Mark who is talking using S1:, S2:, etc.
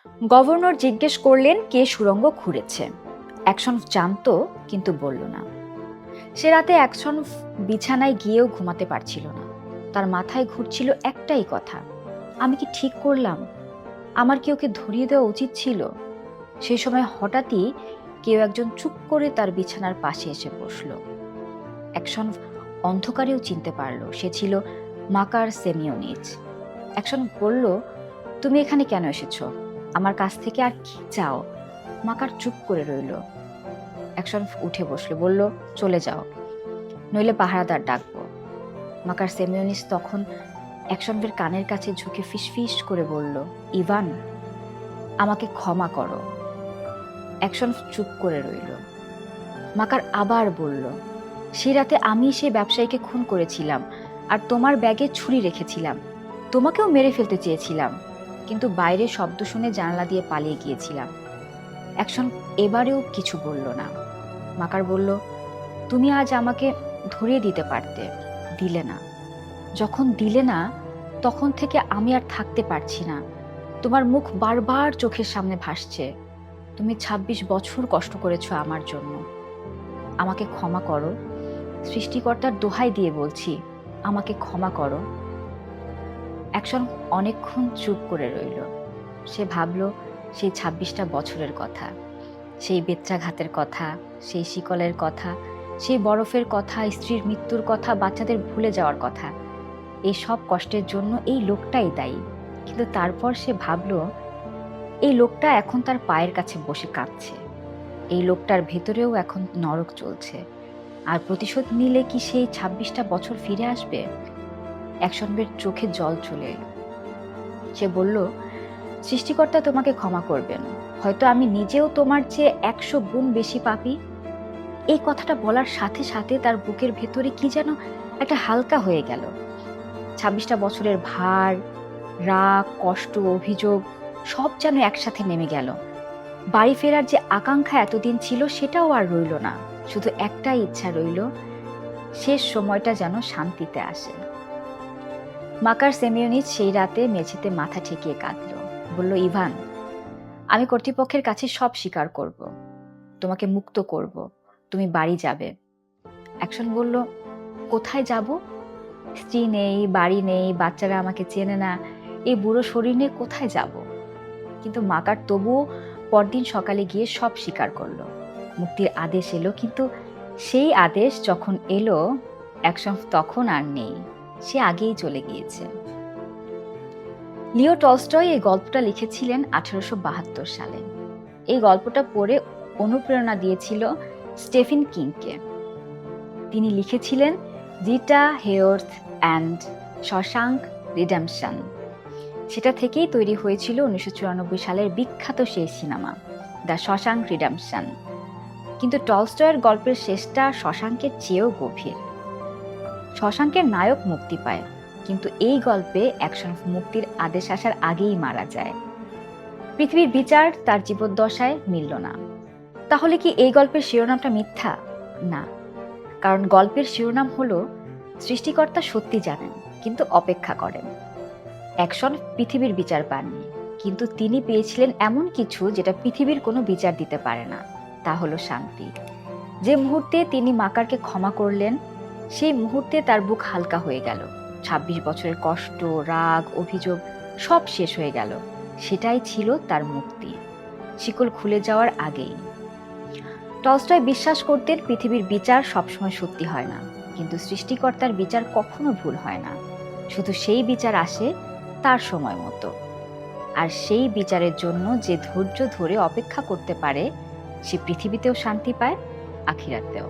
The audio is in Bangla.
S1: গভর্নর জিজ্ঞেস করলেন কে সুড়ঙ্গ খুঁড়েছে। অ্যাকশনফ জানতো কিন্তু বলল না। সে রাতে অ্যাকশনফ বিছানায় গিয়েও ঘুমাতে পারছিল না। তার মাথায় ঘুরছিল একটাই কথা, আমি কি ঠিক করলাম? আমার কি ওকে ধরিয়ে দেওয়া উচিত ছিল? সেই সময় হঠাৎই কেউ একজন চুপ করে তার বিছানার পাশে এসে বসল। অ্যাকশনফ অন্ধকারেও চিনতে পারল সে ছিল মাকার সেমিওনিচ। অ্যাকশন বলল, তুমি এখানে কেন এসেছো? আমার কাছ থেকে আর কি চাও? মাকার চুপ করে রইল। অ্যাকশন উঠে বসলো, বলল, চলে যাও, নইলে পাহারাদার ডাকবো। মাকার সেমিওনিস তখন অ্যাকশনের কানের কাছে ঝুঁকে ফিসফিস করে বলল, ইভান, আমাকে ক্ষমা করো। অ্যাকশন চুপ করে রইল। মাকার আবার বলল, সে রাতে আমি সেই ব্যবসায়ীকে খুন করেছিলাম আর তোমার ব্যাগে ছুরি রেখেছিলাম। তোমাকেও মেরে ফেলতে চেয়েছিলাম, কিন্তু বাইরে শব্দ শুনে জানালা দিয়ে পালিয়ে গিয়েছিলাম। অ্যাকশন এবারেও কিছু বলল না। মাকার বলল, তুমি আজ আমাকে ধরিয়ে দিতে পারতে, দিলে না। যখন দিলে না, তখন থেকে আমি আর থাকতে পারছি না। তোমার মুখ বারবার চোখের সামনে ভাসছে। তুমি ২৬ বছর কষ্ট করেছো আমার জন্য। আমাকে ক্ষমা করো, সৃষ্টিকর্তার দোহাই দিয়ে বলছি, আমাকে ক্ষমা করো। অ্যাকশন অনেকক্ষণ চুপ করে রইল। সে ভাবল সেই ২৬টা বছরের কথা, সেই বেত্রাঘাতের কথা, সেই শিকলের কথা, সেই বরফের কথা, স্ত্রীর মৃত্যুর কথা, বাচ্চাদের ভুলে যাওয়ার কথা। এই সব কষ্টের জন্য এই লোকটাই দায়ী। কিন্তু তারপর সে ভাবল, এই লোকটা এখন তার পায়ের কাছে বসে কাঁদছে। এই লোকটার ভেতরেও এখন নরক চলছে। আর প্রতিশোধ নিলে কি সেই ২৬টা বছর ফিরে আসবে? অ্যাকশনের চোখে জল চলে এলো। সে বলল, সৃষ্টিকর্তা তোমাকে ক্ষমা করবেন, হয়তো আমি নিজেও তোমার চেয়ে ১০০ গুণ বেশি পাপী। এই কথাটা বলার সাথে সাথে তার বুকের ভেতরে কি যেন একটা হালকা হয়ে গেল। ২৬টা বছরের ভার, রাগ, কষ্ট, অভিযোগ সব যেন একসাথে নেমে গেল। বাড়ি ফেরার যে আকাঙ্ক্ষা এতদিন ছিল সেটাও আর রইল না। শুধু একটাই ইচ্ছা রইল, শেষ সময়টা যেন শান্তিতে আসে। মাকার সেমিওনিচ সেই রাতে মেঝেতে মাথা ঠেকিয়ে কাঁদল। বলল, ইভান, আমি কর্তৃপক্ষের কাছে সব স্বীকার করব, তোমাকে মুক্ত করব, তুমি বাড়ি যাবে। অ্যাকশন বলল, কোথায় যাব? স্ত্রী নেই, বাড়ি নেই, বাচ্চারা আমাকে চেনে না, এই বুড়ো শরীর নিয়ে কোথায় যাব? কিন্তু মাকার তবুও পরদিন সকালে গিয়ে সব স্বীকার করলো। মুক্তির আদেশ এলো, কিন্তু সেই আদেশ যখন এলো, অ্যাকশন তখন আর নেই, সে আগেই চলে গিয়েছে। লিও টলস্টয় এই গল্পটা লিখেছিলেন ১৮৭২ সালে। এই গল্পটা পড়ে অনুপ্রেরণা দিয়েছিল স্টেফেন কিংকে। তিনি লিখেছিলেন রিটা হেয়র্থ অ্যান্ড শশাঙ্ক রিডেম্পশন। সেটা থেকেই তৈরি হয়েছিল ১৯৯৪ সালের বিখ্যাত সেই সিনেমা দ্য শশাঙ্ক রিডেম্পশন। কিন্তু টলস্টয়ের গল্পের শেষটা শশাঙ্কের চেয়েও গভীর। শশাঙ্কের নায়ক মুক্তি পায়, কিন্তু এই গল্পে অ্যাকশন মুক্তির আদেশ আসার আগেই মারা যায়। পৃথিবীর বিচার তার জীবদ্দশায় মিলল না। তাহলে কি এই গল্পের শিরোনামটা মিথ্যা? না, কারণ গল্পের শিরোনাম হলো সৃষ্টিকর্তা সত্যি জানেন কিন্তু অপেক্ষা করেন। অ্যাকশন পৃথিবীর বিচার পাননি, কিন্তু তিনি পেয়েছিলেন এমন কিছু যেটা পৃথিবীর কোনো বিচার দিতে পারে না, তা হলো শান্তি। যে মুহূর্তে তিনি মাকারকে ক্ষমা করলেন, সেই মুহূর্তে তার বুক হালকা হয়ে গেল। ২৬ বছরের কষ্ট, রাগ, অভিযোগ সব শেষ হয়ে গেল। সেটাই ছিল তার মুক্তি, শিকল খুলে যাওয়ার আগেই। টলস্টয় বিশ্বাস করতেন পৃথিবীর বিচার সবসময় সত্যি হয় না, কিন্তু সৃষ্টিকর্তার বিচার কখনো ভুল হয় না। শুধু সেই বিচার আসে তার সময় মতো। আর সেই বিচারের জন্য যে ধৈর্য ধরে অপেক্ষা করতে পারে, সে পৃথিবীতেও শান্তি পায়, আখিরাতেও।